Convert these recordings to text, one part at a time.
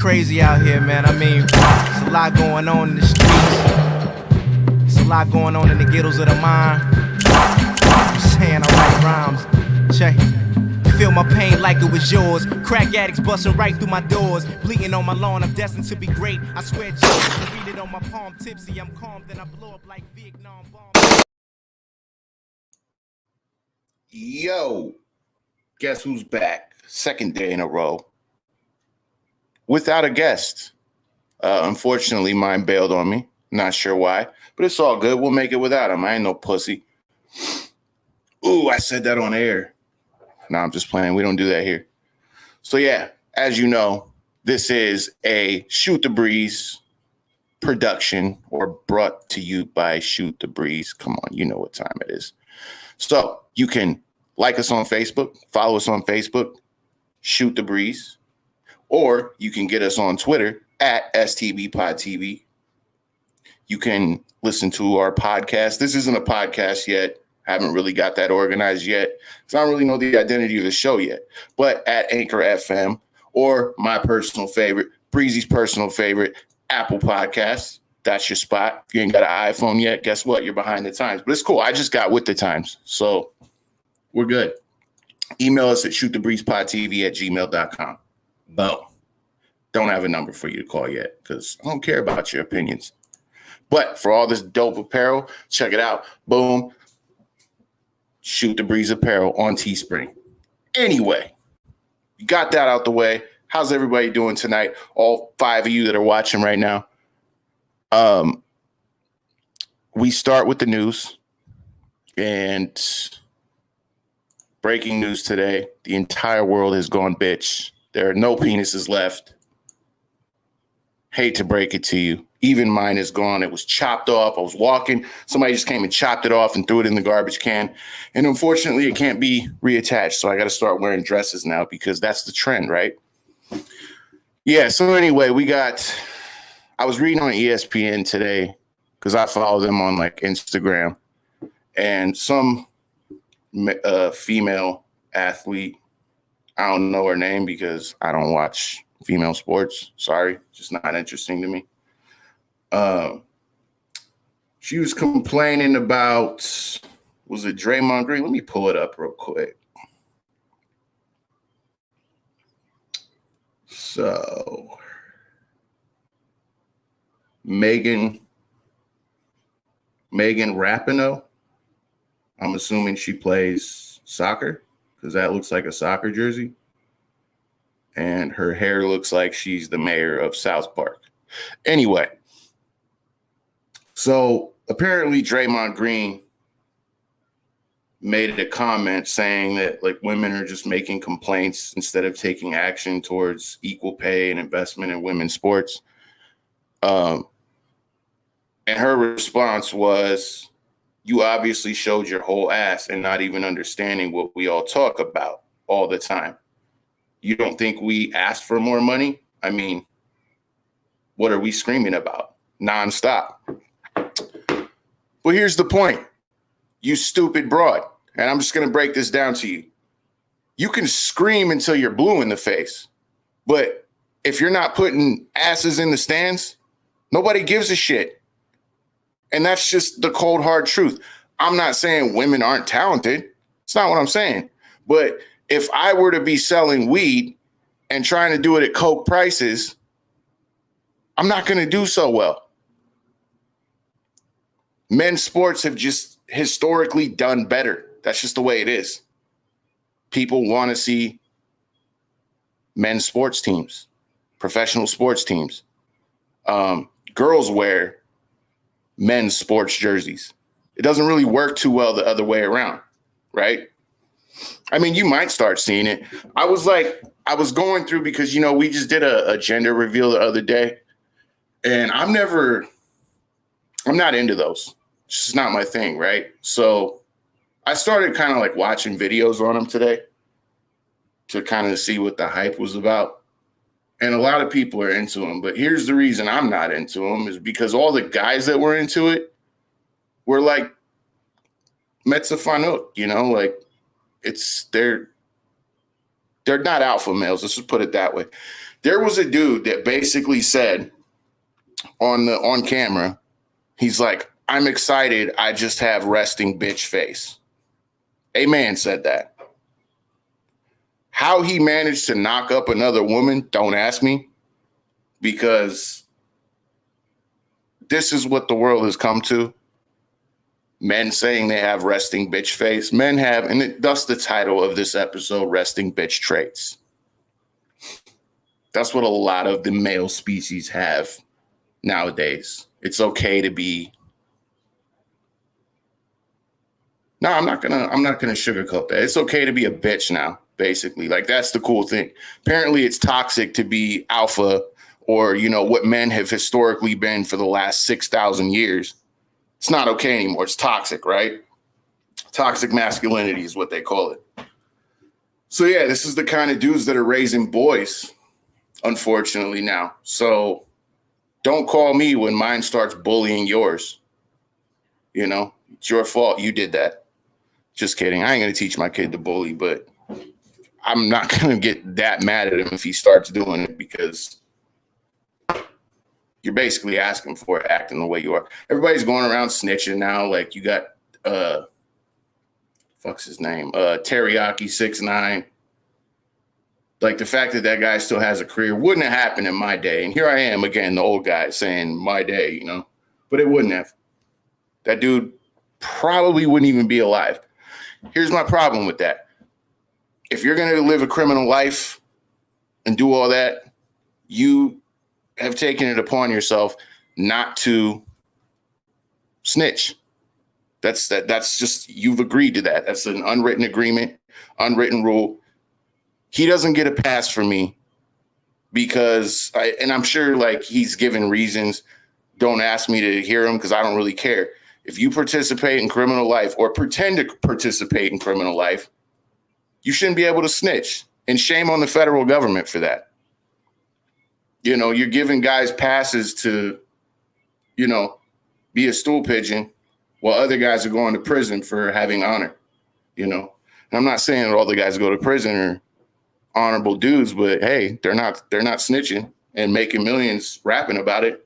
crazy out here, man. I mean, it's a lot going on in the streets. It's a lot going on in the ghettos of the mind. I'm saying I write rhymes. Check. Feel my pain like it was yours. Crack addicts busting right through my doors. Bleeding on my lawn, I'm destined to be great. I swear, Jesus, read it on my palm. Tipsy, I'm calm, then I blow up like Vietnam bomb. Yo, guess who's back? Second day in a row. Without a guest. Unfortunately, mine bailed on me. Not sure why, but it's all good. We'll make it without him. I ain't no pussy. Ooh, I said that on air. No, I'm just playing. We don't do that here. So yeah, as you know, this is a Shoot the Breeze production, or brought to you by Shoot the Breeze. Come on, you know what time it is. So you can like us on Facebook, follow us on Facebook, Shoot the Breeze, or you can get us on Twitter at STBPodTV. You can listen to our podcast. This isn't a podcast yet. Haven't really got that organized yet, because I don't really know the identity of the show yet. But at Anchor FM, or my personal favorite, Breezy's personal favorite, Apple Podcasts. That's your spot. If you ain't got an iPhone yet, guess what? You're behind the times. But it's cool. I just got with the times. So we're good. Email us at shootthebreezepodtv@gmail.com. Boom. Don't have a number for you to call yet, because I don't care about your opinions. But for all this dope apparel, check it out. Boom. Shoot the Breeze apparel on Teespring. Anyway, you got that out the way. How's everybody doing tonight? All 5 of you that are watching right now. We start with the news, and breaking news today: the entire world has gone bitch. There are no penises left. Hate to break it to you. Even mine is gone. It was chopped off. I was walking. Somebody just came and chopped it off and threw it in the garbage can. And unfortunately, it can't be reattached. So I got to start wearing dresses now, because that's the trend, right? Yeah. So anyway, I was reading on ESPN today, because I follow them on like Instagram, and some female athlete, I don't know her name because I don't watch female sports. Sorry. Just not interesting to me. She was complaining about, was it Draymond Green? Let me pull it up real quick. So, Megan Rapinoe. I'm assuming she plays soccer, because that looks like a soccer jersey. And her hair looks like she's the mayor of South Park. Anyway, so apparently Draymond Green made a comment saying that like women are just making complaints instead of taking action towards equal pay and investment in women's sports. And her response was, you obviously showed your whole ass and not even understanding what we all talk about all the time. You don't think we asked for more money? I mean, what are we screaming about nonstop? Well, here's the point, you stupid broad. And I'm just going to break this down to you. You can scream until you're blue in the face, but if you're not putting asses in the stands, nobody gives a shit. And that's just the cold, hard truth. I'm not saying women aren't talented. It's not what I'm saying. But if I were to be selling weed and trying to do it at Coke prices, I'm not going to do so well. Men's sports have just historically done better. That's just the way it is. People want to see men's sports teams, professional sports teams. Girls wear men's sports jerseys. It doesn't really work too well the other way around, right? I mean, you might start seeing it. I was going through, because, we just did a gender reveal the other day, and I'm not into those. It's just not my thing, right? So I started kind of like watching videos on them today to kind of see what the hype was about. And a lot of people are into them. But here's the reason I'm not into them, is because all the guys that were into it were like Metzafanuk, like they're They're not alpha males. Let's just put it that way. There was a dude that basically said on camera, he's like, I'm excited. I just have resting bitch face. A man said that. How he managed to knock up another woman, don't ask me, because this is what the world has come to. Men saying they have resting bitch face. Men have, and that's the title of this episode, resting bitch traits. That's what a lot of the male species have nowadays. It's okay to be. No, I'm not gonna sugarcoat that. It's okay to be a bitch now, basically. Like, that's the cool thing. Apparently, it's toxic to be alpha, or, you know, what men have historically been for the last 6,000 years. It's not okay anymore. It's toxic, right? Toxic masculinity is what they call it. So yeah, this is the kind of dudes that are raising boys, unfortunately, now. So don't call me when mine starts bullying yours. You know, it's your fault. You did that. Just kidding. I ain't going to teach my kid to bully, but I'm not going to get that mad at him if he starts doing it, because you're basically asking for it, acting the way you are. Everybody's going around snitching now. Like, you got, fuck's his name? Teriyaki 6ix9ine. Like, the fact that guy still has a career wouldn't have happened in my day. And here I am again, the old guy saying my day, you know, but it wouldn't have. That dude probably wouldn't even be alive. Here's my problem with that. If you're going to live a criminal life and do all that, you have taken it upon yourself not to snitch. That's just, you've agreed to that. That's an unwritten agreement, unwritten rule. He doesn't get a pass for me because and I'm sure, like, he's given reasons. Don't ask me to hear him, because I don't really care. If you participate in criminal life or pretend to participate in criminal life, you shouldn't be able to snitch. And shame on the federal government for that. You know, you're giving guys passes to, you know, be a stool pigeon while other guys are going to prison for having honor, you know. And I'm not saying that all the guys who go to prison are honorable dudes, but hey, they're not snitching and making millions rapping about it,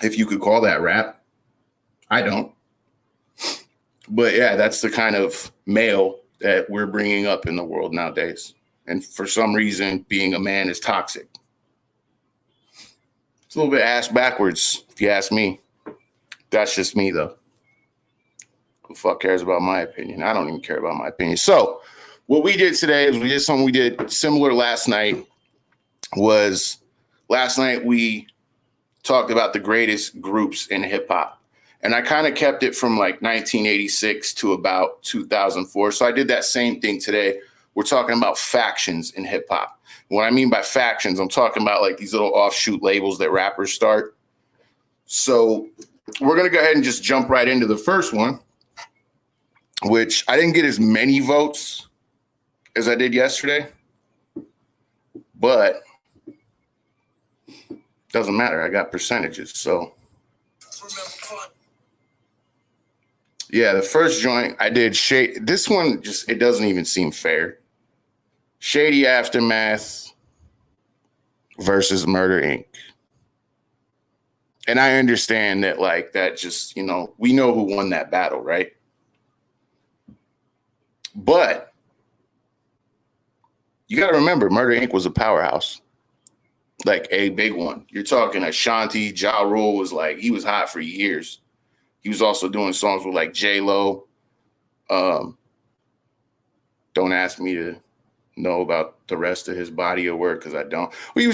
if you could call that rap. I don't. But yeah, that's the kind of male that we're bringing up in the world nowadays. And for some reason, being a man is toxic. It's a little bit ass backwards, if you ask me. That's just me, though. Who the fuck cares about my opinion? I don't even care about my opinion. So what we did today is we did something we did similar last night. Last night we talked about the greatest groups in hip hop. And I kind of kept it from like 1986 to about 2004. So I did that same thing today. We're talking about factions in hip hop. What I mean by factions, I'm talking about like these little offshoot labels that rappers start. So we're going to go ahead and just jump right into the first one, which I didn't get as many votes as I did yesterday, but doesn't matter. I got percentages. So yeah, the first joint I did, this one just, it doesn't even seem fair. Shady Aftermath versus Murder Inc. And I understand that, like, that just, you know, we know who won that battle, right? But you got to remember, Murder Inc. was a powerhouse, like a big one. You're talking Ashanti, Ja Rule was like, he was hot for years. He was also doing songs with like J-Lo. Don't ask me to know about the rest of his body of work, because I don't. Well, he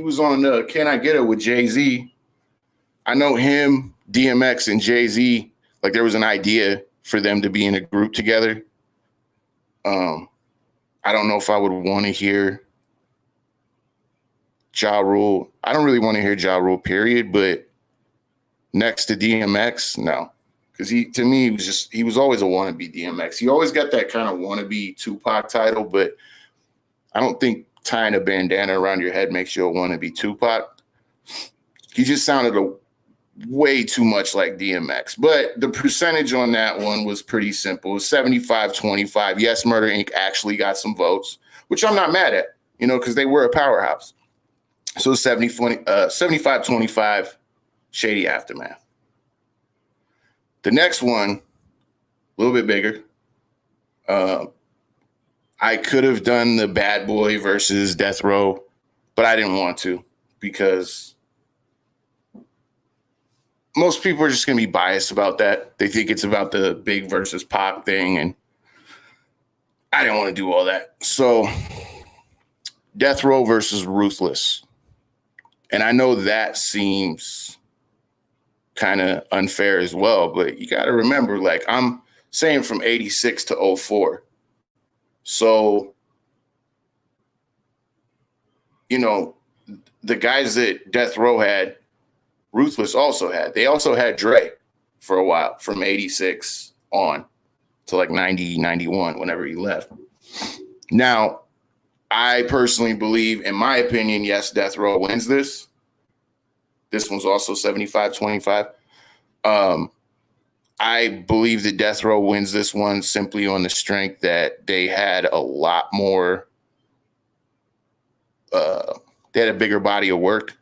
was on Can I Get It with Jay-Z. I know him, DMX, and Jay-Z, like there was an idea for them to be in a group together. I don't know if I would want to hear Ja Rule. I don't really want to hear Ja Rule, period, but next to DMX, no. Because he was always a wannabe DMX. He always got that kind of wannabe Tupac title, but I don't think tying a bandana around your head makes you a wannabe Tupac. He just sounded way too much like DMX. But the percentage on that one was pretty simple. It was 75-25. Yes, Murder Inc. actually got some votes, which I'm not mad at, because they were a powerhouse. So 75-25, Shady Aftermath. The next one, a little bit bigger. I could have done the Bad Boy versus Death Row, but I didn't want to because most people are just going to be biased about that. They think it's about the Big versus Pac thing, and I didn't want to do all that. So Death Row versus Ruthless. And I know that seems kind of unfair as well, but you got to remember, like, I'm saying from 86 to 04. So, the guys that Death Row had, Ruthless also had. They also had Dre for a while, from 86 on to like 90, 91, whenever he left. Now, I personally believe, in my opinion, yes, Death Row wins this. This one's also 75-25. I believe that Death Row wins this one simply on the strength that they had a lot more. They had a bigger body of work.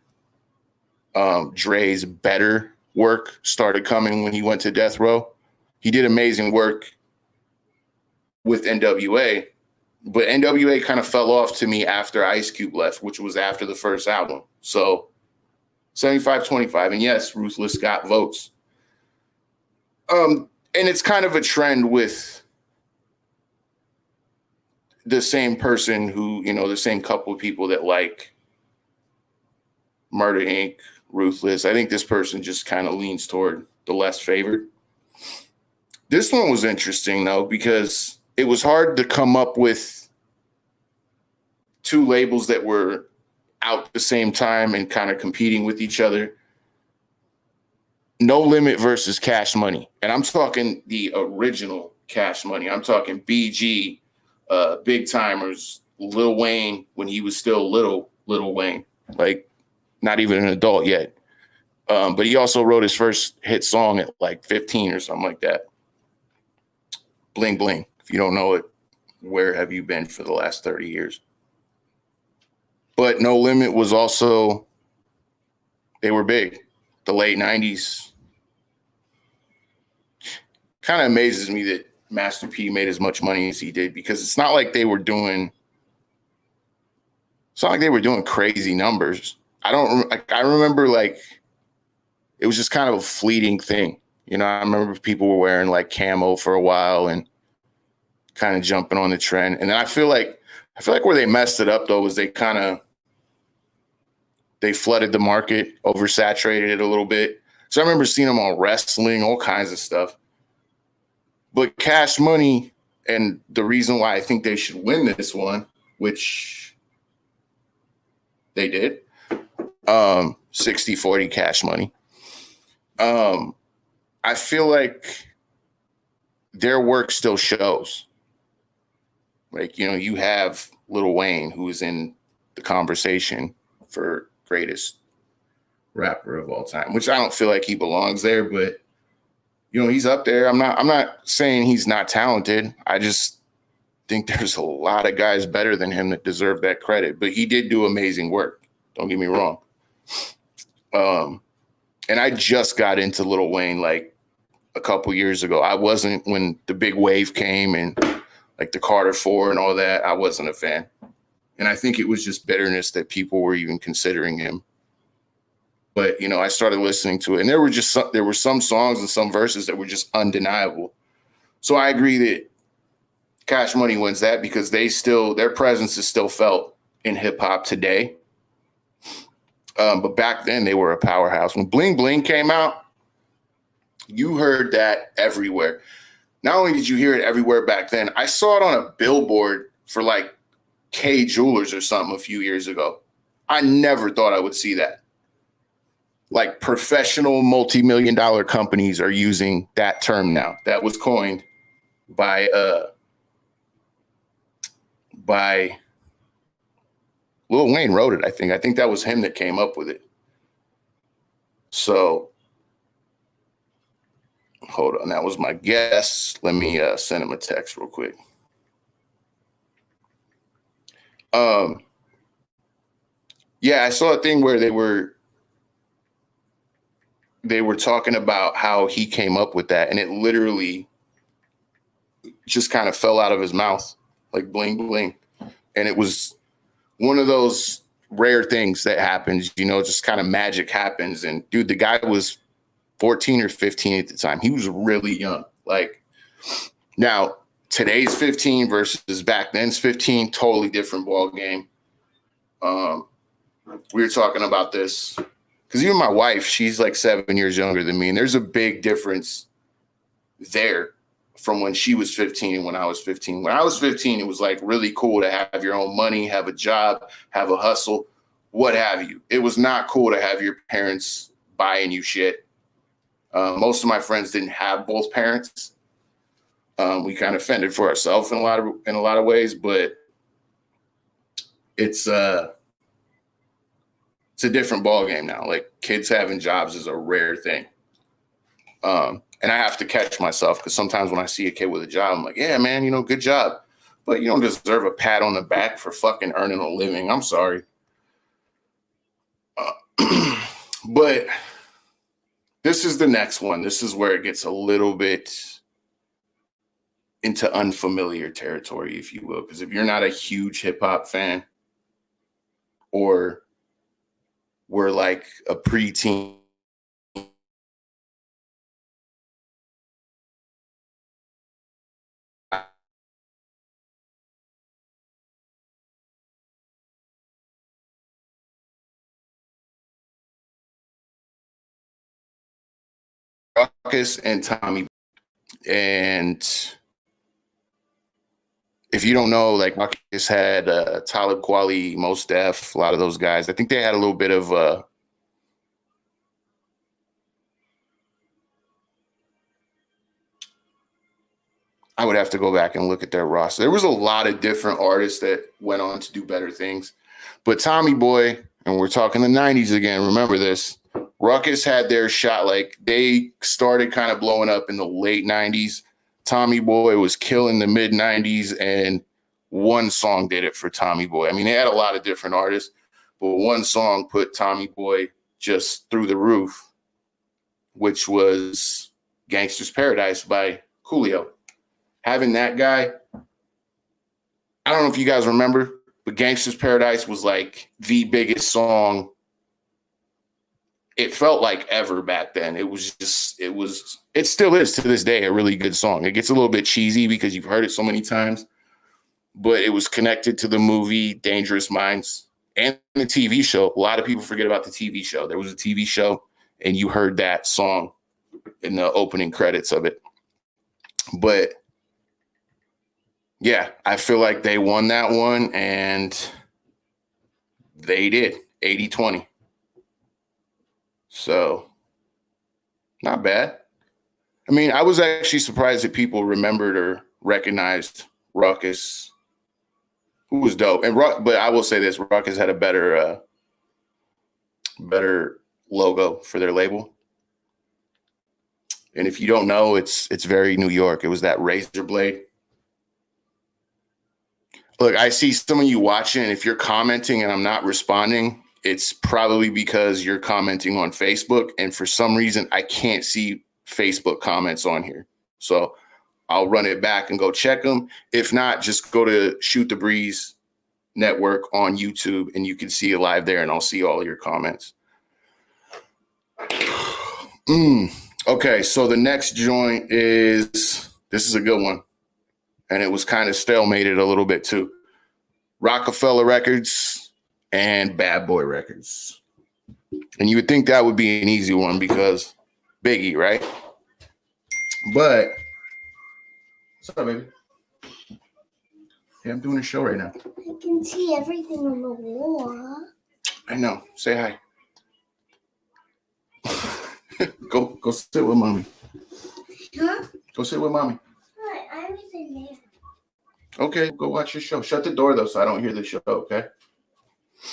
Dre's better work started coming when he went to Death Row. He did amazing work with NWA, but NWA kind of fell off to me after Ice Cube left, which was after the first album. So 75-25. And yes, Ruthless got votes. And it's kind of a trend with the same person who, the same couple of people that like Murder Inc., Ruthless. I think this person just kind of leans toward the less favored. This one was interesting, though, because it was hard to come up with two labels that were out at the same time and kind of competing with each other. No Limit versus Cash Money. And I'm talking the original Cash Money. I'm talking BG, Big Timers, Lil Wayne when he was still Little Wayne, like not even an adult yet. But he also wrote his first hit song at like 15 or something like that. Bling Bling. If you don't know it, where have you been for the last 30 years? But No Limit was also, they were big. The late 90s. Kind of amazes me that Master P made as much money as he did, because it's not like they were doing crazy numbers. I remember like it was just kind of a fleeting thing. I remember people were wearing like camo for a while and kind of jumping on the trend. And then I feel like where they messed it up though was they flooded the market, oversaturated it a little bit. So I remember seeing them on wrestling, all kinds of stuff. But Cash Money, and the reason why I think they should win this one, which they did, 60-40 Cash Money. I feel like their work still shows. Like, you have Lil Wayne, who is in the conversation for greatest rapper of all time, which I don't feel like he belongs there, but he's up there. I'm not saying he's not talented. I just think there's a lot of guys better than him that deserve that credit, but he did do amazing work. Don't get me wrong. And I just got into Lil Wayne like a couple years ago. I wasn't when the big wave came and like the Carter 4 and all that. I wasn't a fan. And I think it was just bitterness that people were even considering him. But, I started listening to it, and there were some songs and some verses that were just undeniable. So I agree that Cash Money wins that because their presence is still felt in hip hop today. But back then they were a powerhouse. When Bling Bling came out, you heard that everywhere. Not only did you hear it everywhere back then, I saw it on a billboard for like K Jewelers or something a few years ago. I never thought I would see that. Like professional multi-million-dollar companies are using that term now. That was coined by Lil Wayne wrote it, I think. I think that was him that came up with it. So Hold on, that was my guess. Let me send him a text real quick. Yeah, I saw a thing where they were talking about how he came up with that, and it literally just kind of fell out of his mouth, like bling bling. And it was one of those rare things that happens, just kind of magic happens. And dude, the guy was 14 or 15 at the time. He was really young. Like, now today's 15 versus back then's 15, totally different ball game. We were talking about this because even my wife, she's like 7 years younger than me, and there's a big difference there from when she was 15 and when I was 15. When I was 15, it was like really cool to have your own money, have a job, have a hustle, what have you. It was not cool to have your parents buying you shit. Most of my friends didn't have both parents. We kind of fended for ourselves in a lot of ways, but it's a different ball game now. Like, kids having jobs is a rare thing. And I have to catch myself because sometimes when I see a kid with a job, I'm like, yeah, man, good job. But you don't deserve a pat on the back for fucking earning a living. I'm sorry. But this is the next one. This is where it gets a little bit into unfamiliar territory, if you will. Because if you're not a huge hip hop fan, or we're like a preteen, Ruckus and Tommy. And if you don't know, like, Ruckus had Talib Kweli, Mos Def, a lot of those guys. I think they had a little bit of I would have to go back and look at their roster. There was a lot of different artists that went on to do better things. But Tommy Boy, and we're talking the 90s again, remember this, Ruckus had their shot. Like, they started kind of blowing up in the late 90s. Tommy Boy was killing the mid 90s, and one song did it for Tommy Boy. I mean, they had a lot of different artists, but one song put Tommy Boy just through the roof, which was Gangsta's Paradise by Coolio. Having that guy, I don't know if you guys remember, but Gangsta's Paradise was like the biggest song, it felt like, ever back then. It still is to this day a really good song. It gets a little bit cheesy because you've heard it so many times, but it was connected to the movie Dangerous Minds and the TV show. A lot of people forget about the TV show. There was a TV show, and you heard that song in the opening credits of it. But yeah, I feel like they won that one, and they did 80-20. So, not bad. I mean, I was actually surprised that people remembered or recognized Ruckus, who was dope. But I will say this, Ruckus had a better logo for their label. And if you don't know, it's very New York. It was that razor blade. Look, I see some of you watching, and if you're commenting and I'm not responding, it's probably because you're commenting on Facebook, and for some reason I can't see Facebook comments on here. So I'll run it back and go check them. If not, just go to Shoot the Breeze Network on YouTube, and you can see it live there, and I'll see all your comments. Okay, so the next joint this is a good one, and it was kind of stalemated a little bit too. Rockefeller Records and Bad Boy Records. And you would think that would be an easy one because Biggie, right? But what's up, baby? Yeah, I'm doing a show right now. I can see everything on the wall. I know. Say hi. Go sit with mommy. Huh? Go sit with mommy. Hi, I was in there. Okay, go watch your show. Shut the door though, so I don't hear the show, okay?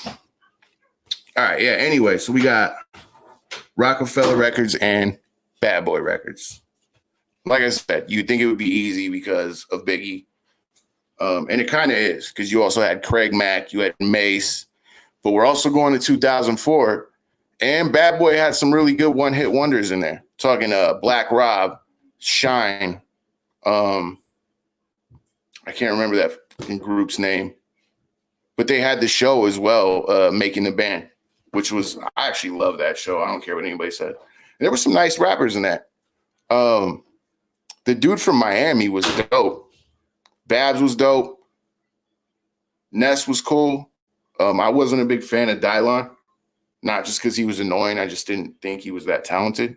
All right, yeah. Anyway, so we got Rockefeller Records and Bad Boy Records. Like I said, you'd think it would be easy because of Biggie. And it kind of is, because you also had Craig Mack, you had Mace, but we're also going to 2004, and Bad Boy had some really good one-hit wonders in there. Talking Black Rob, Shine. I can't remember that group's name, but they had the show as well, Making the Band, which was, I actually love that show. I don't care what anybody said. And there were some nice rappers in that. The dude from Miami was dope. Babs was dope. Ness was cool. I wasn't a big fan of Dylon, not just because he was annoying. I just didn't think he was that talented.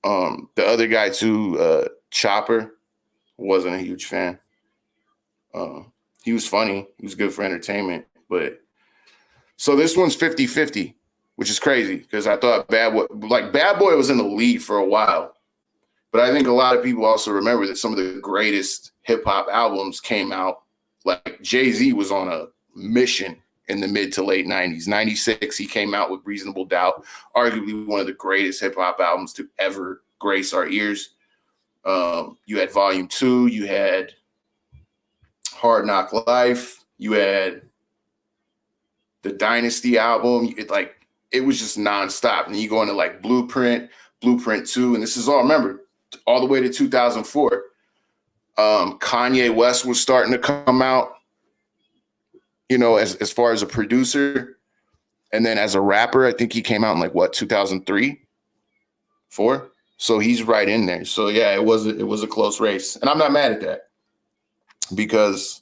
The other guy too, Chopper, wasn't a huge fan. He was funny. He was good for entertainment. But so this one's 50-50, which is crazy because I thought Bad Boy was in the lead for a while. But I think a lot of people also remember that some of the greatest hip hop albums came out. Like Jay-Z was on a mission in the mid to late 90s. 96, he came out with Reasonable Doubt, arguably one of the greatest hip hop albums to ever grace our ears. You had Volume 2, you had Hard Knock Life, you had the Dynasty album. It was just nonstop. And then you go into like Blueprint 2, and this is all, remember, all the way to 2004. Kanye West was starting to come out, as far as a producer. And then as a rapper, I think he came out in 2003, 4. So he's right in there. So yeah, it was a close race. And I'm not mad at that, because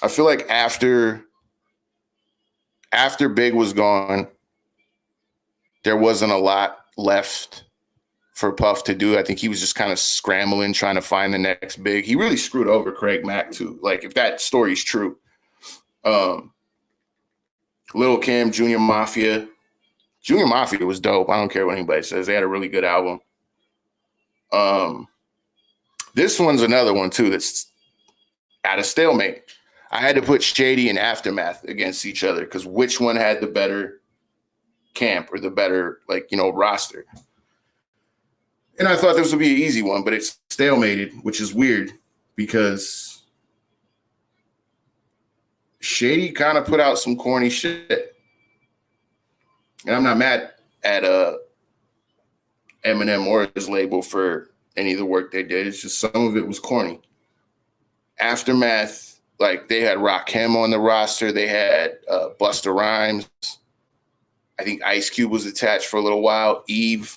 I feel like after Big was gone, there wasn't a lot left for Puff to do. I think he was just kind of scrambling, trying to find the next big. He really screwed over Craig Mack too. If that story's true. Lil Kim, Junior Mafia. Junior Mafia was dope. I don't care what anybody says. They had a really good album. This one's another one too that's at a stalemate. I had to put Shady and Aftermath against each other because which one had the better camp or the better roster? And I thought this would be an easy one, but it's stalemated, which is weird because Shady kind of put out some corny shit. And I'm not mad at Eminem or his label for any of the work they did. It's just some of it was corny. Aftermath, they had Rakim on the roster. They had Busta Rhymes. I think Ice Cube was attached for a little while. Eve.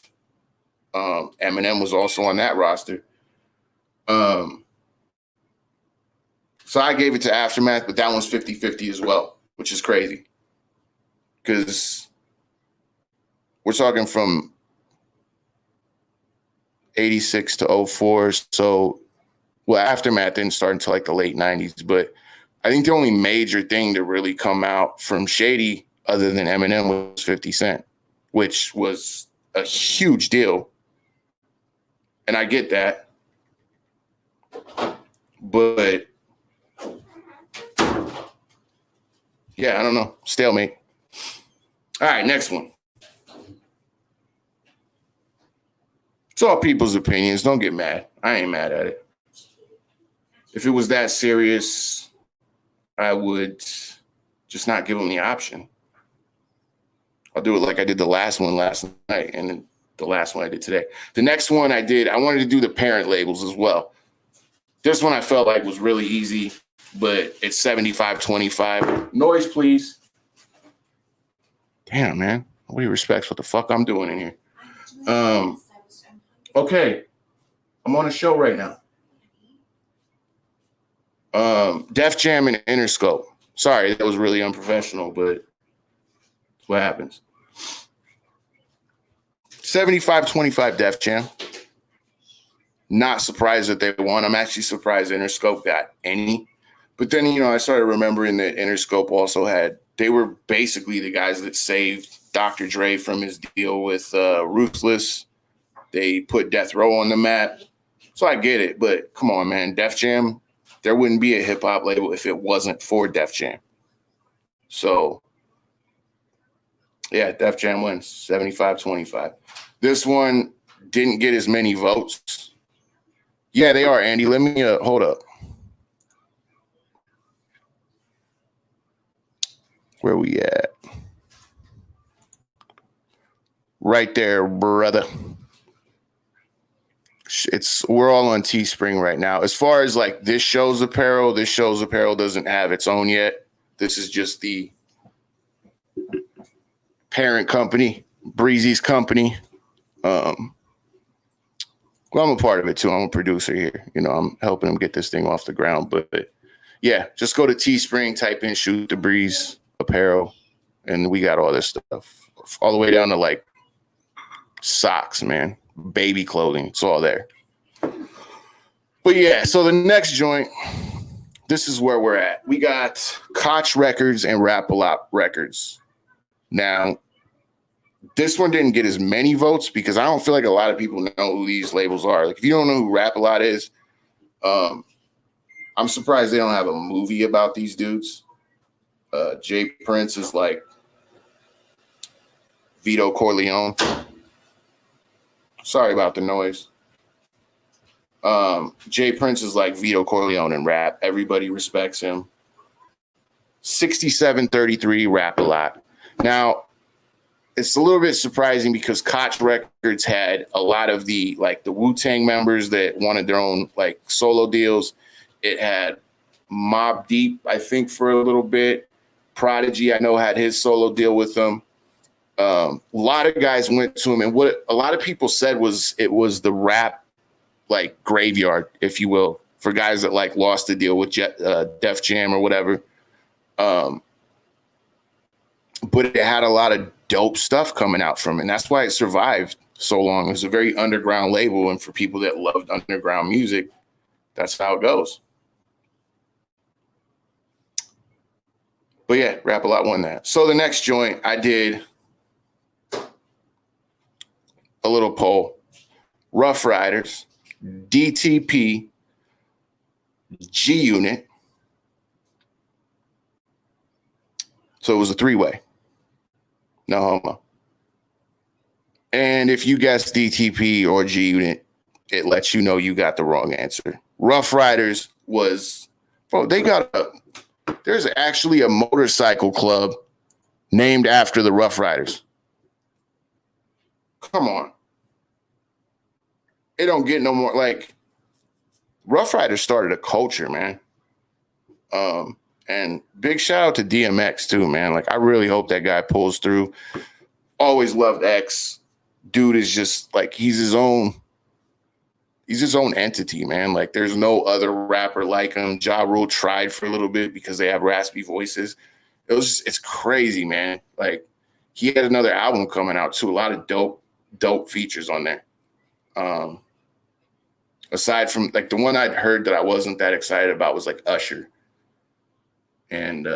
Eminem was also on that roster. So I gave it to Aftermath, but that one's 50-50 as well, which is crazy. Because we're talking from 86 to 04. So, Aftermath didn't start until the late 90s. But I think the only major thing to really come out from Shady other than Eminem was 50 Cent, which was a huge deal. And I get that. But yeah, I don't know. Stalemate. All right, next one. It's all people's opinions. Don't get mad. I ain't mad at it. If it was that serious, I would just not give them the option. I'll do it like I did the last one last night and then the last one I did today. The next one I wanted to do the parent labels as well. This one I felt like was really easy, but it's 75-25. Noise, please. Damn, man. Nobody respects what the fuck I'm doing in here. Okay. I'm on a show right now. Def Jam and Interscope. Sorry, that was really unprofessional, but that's what happens. 75-25 Def Jam. Not surprised that they won. I'm actually surprised Interscope got any. But then, I started remembering that Interscope also they were basically the guys that saved Dr. Dre from his deal with Ruthless. They put Death Row on the map. So I get it, but come on, man. Def Jam, there wouldn't be a hip-hop label if it wasn't for Def Jam. So, yeah, Def Jam wins 75-25. This one, didn't get as many votes. Yeah, they are, Andy. Let me hold up. Where we at? Right there, brother. We're all on Teespring right now. As far as like this show's apparel doesn't have its own yet. This is just the parent company, Breezy's company. Well, I'm a part of it too. I'm a producer here. You know, I'm helping them get this thing off the ground. But yeah, just go to Teespring, type in Shoot the Breeze apparel, and we got all this stuff. All the way down to like socks, man. Baby clothing. It's all there. But yeah, so the next joint, this is where we're at. We got Koch Records and Rap-A-Lot Records. Now, this one didn't get as many votes because I don't feel like a lot of people know who these labels are. Like, if you don't know who Rap-A-Lot is, I'm surprised they don't have a movie about these dudes. Jay Prince is like Vito Corleone. Sorry about the noise. Jay Prince is like Vito Corleone in rap. Everybody respects him. 67-33 Rap-A-Lot. Now, it's a little bit surprising because Koch Records had a lot of the Wu-Tang members that wanted their own like solo deals. It had Mobb Deep, I think, for a little bit. Prodigy, I know, had his solo deal with them. A lot of guys went to him, and what a lot of people said was it was the rap like graveyard, if you will, for guys that like lost the deal with Def Jam or whatever. But it had a lot of dope stuff coming out from it, and that's why it survived so long. It was a very underground label, and for people that loved underground music, that's how it goes. But yeah, Rap-A-Lot won that. So the next joint, I did a little poll. Rough Riders, DTP, G-Unit. So it was a three-way. No homo. And if you guessed DTP or G-Unit, it lets you know you got the wrong answer. Rough Riders was, there's actually a motorcycle club named after the Rough Riders. Come on. It don't get no more, like, Rough Riders started a culture, man. And big shout out to DMX too, man. Like, I really hope that guy pulls through. Always loved X. Dude is just like, he's his own entity, man. Like, there's no other rapper like him. Ja Rule tried for a little bit because they have raspy voices. It's crazy, man. Like, he had another album coming out too. A lot of dope features on there. Aside from like the one I'd heard that I wasn't that excited about was like Usher. And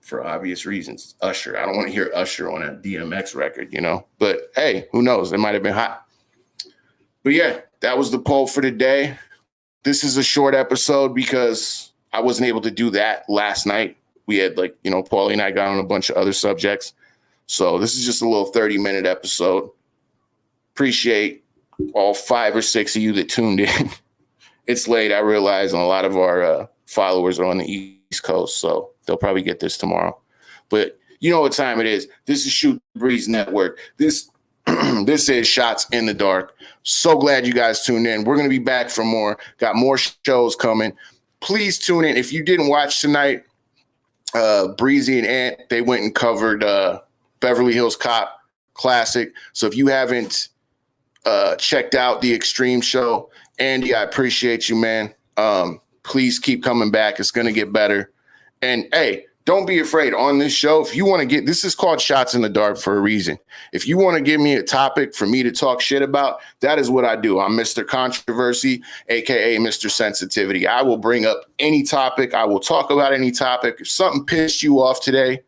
for obvious reasons, Usher. I don't want to hear Usher on a DMX record, you know. But hey, who knows? It might have been hot. But yeah, that was the poll for today. This is a short episode because I wasn't able to do that last night. We had Paulie and I got on a bunch of other subjects. So this is just a little 30-minute episode. Appreciate all 5 or 6 of you that tuned in. It's late, I realize, and a lot of our followers are on the East Coast, so they'll probably get this tomorrow. But you know what time it is. This is Shoot the Breeze Network. This is Shots in the Dark. So glad you guys tuned in. We're going to be back for more. Got more shows coming. Please tune in. If you didn't watch tonight, Breezy and Ant, they went and covered Beverly Hills Cop Classic. So if you haven't checked out the Extreme show, Andy, I appreciate you, man. Please keep coming back. It's going to get better. And hey, don't be afraid on this show. If you want to this is called Shots in the Dark for a reason. If you want to give me a topic for me to talk shit about, that is what I do. I'm Mr. Controversy, aka Mr. Sensitivity. I will bring up any topic. I will talk about any topic. If something pissed you off today,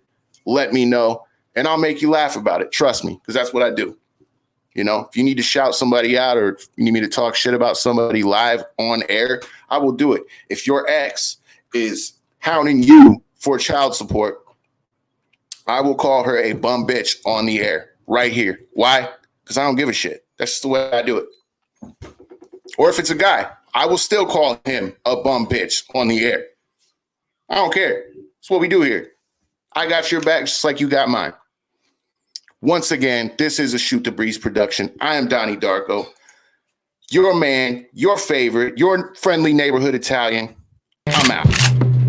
let me know, and I'll make you laugh about it. Trust me, because that's what I do. You know, if you need to shout somebody out or if you need me to talk shit about somebody live on air, I will do it. If your ex is hounding you for child support, I will call her a bum bitch on the air right here. Why? Because I don't give a shit. That's just the way I do it. Or if it's a guy, I will still call him a bum bitch on the air. I don't care. That's what we do here. I got your back just like you got mine. Once again, this is a Shoot the Breeze production. I am Donnie Darko, your man, your favorite, your friendly neighborhood Italian. I'm out.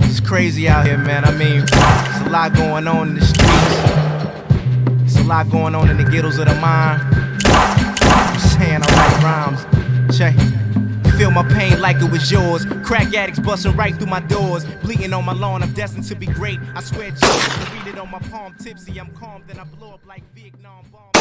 It's crazy out here, man. I mean, it's a lot going on in the streets. It's a lot going on in the ghettos of the mind. I'm saying I write rhymes. Check. Feel my pain like it was yours. Crack addicts busting right through my doors. Bleeding on my lawn, I'm destined to be great. I swear, Jesus, read it on my palm. Tipsy, I'm calm, then I blow up like Vietnam bomb.